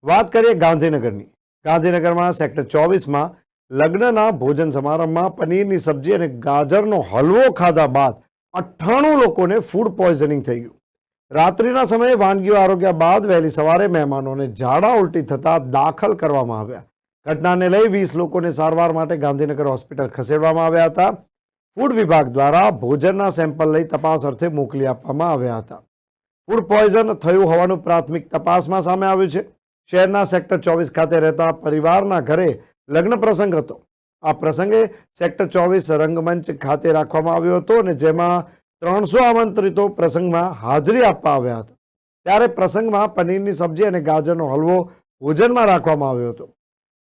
વાત કરીએ ગાંધીનગરની. ગાંધીનગરમાં સેક્ટર 24માં લગ્નના ભોજન સમારંભમાં પનીરની સબ્જી અને ગાજરનો હલવો ખાધા બાદ 98 લોકોને ફૂડ પોઈઝનિંગ થઈ ગયું. રાત્રિના સમયે વાનગીઓ આરોગ્યા બાદ વહેલી સવારે મહેમાનોને ઝાડા ઉલટી થતા દાખલ કરવામાં આવ્યા. ઘટનાને લઈ 20 લોકોને સારવાર માટે ગાંધીનગર હોસ્પિટલ ખસેડવામાં આવ્યા હતા. ફૂડ વિભાગ દ્વારા ભોજનના સેમ્પલ લઈ તપાસ અર્થે મોકલી આપવામાં આવ્યા હતા. ફૂડ પોઈઝન થયું હોવાનું પ્રાથમિક તપાસમાં સામે આવ્યું છે. શહેરના સેક્ટર 24 ખાતે રહેતા પરિવારના ઘરે લગ્ન પ્રસંગ હતો. આ પ્રસંગે સેક્ટર 24 રંગમંચ ખાતે રાખવામાં આવ્યો હતો અને જેમાં 300 આમંત્રિતો પ્રસંગમાં હાજરી આપવા આવ્યા હતા. ત્યારે પ્રસંગમાં પનીરની સબ્જી અને ગાજરનો હલવો ભોજનમાં રાખવામાં આવ્યો હતો.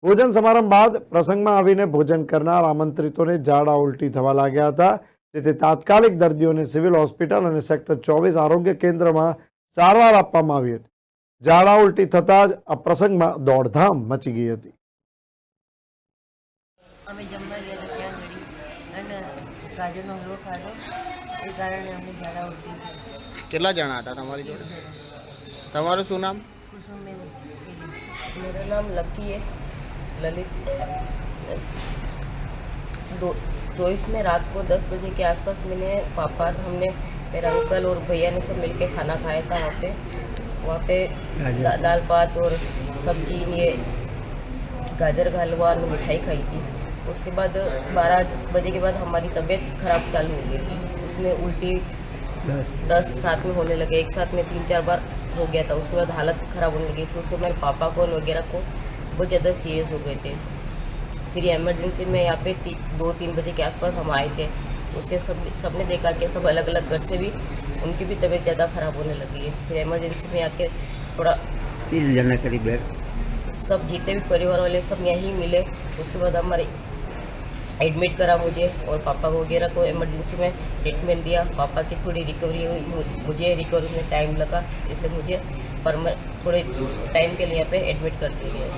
ભોજન સમારંભ બાદ પ્રસંગમાં આવીને ભોજન કરનાર આમંત્રિતોને ઝાડા ઉલટી થવા લાગ્યા હતા. જેથી તાત્કાલિક દર્દીઓને સિવિલ હોસ્પિટલ અને સેક્ટર 24 આરોગ્ય કેન્દ્રમાં સારવાર આપવામાં આવી હતી. ઝાડા ઉલટી થતાં જ આ પ્રસંગમાં દોડધામ મચી ગઈ હતી. અમે જમવા ગયા તો ત્યાં ઘડી અને ગાજરનો હલવો ખાધો એ કારણે અમને ઝાડા ઉલટી થઈ. કેટલા જણા હતા તમારી જોડે? તમારું શું નામ? कुसुम मेरा नाम लकी है, ललित। 24 में रात को 10 बजे के आसपास मैंने पापा हमने मेरा अंकल और भैया ने सब मिलके खाना खाया था वहाँ पे दाल भात और सब्जी ये गाजर का हलवा और मिठाई खाई थी। उसके बाद 12 बजे के बाद हमारी तबीयत खराब चालू हो गई थी। उसमें उल्टी 10 साथ में होने लगे, एक साथ में 3-4 बार हो गया था। उसके बाद हालत ख़राब होने लगी फिर उसके मेरे पापा को वगैरह को बहुत ज़्यादा सीरियस हो गए थे। फिर इमरजेंसी में यहाँ पे 2-3 बजे के आसपास हम आए थे। उसके सबने देखा कि सब अलग अलग घर से भी उनकी भी तबीयत ज़्यादा ख़राब होने लगी है। फिर इमरजेंसी में आके थोड़ा 30 जन करीब है, सब जितने भी परिवार वाले सब यहीं मिले। उसके बाद हमारे एडमिट करा मुझे और पापा वगैरह को इमरजेंसी में ट्रीटमेंट दिया। पापा की थोड़ी रिकवरी हुई, मुझे रिकवरी में टाइम लगा, इसलिए मुझे थोड़े टाइम के लिए यहाँ पे एडमिट कर दिया गया।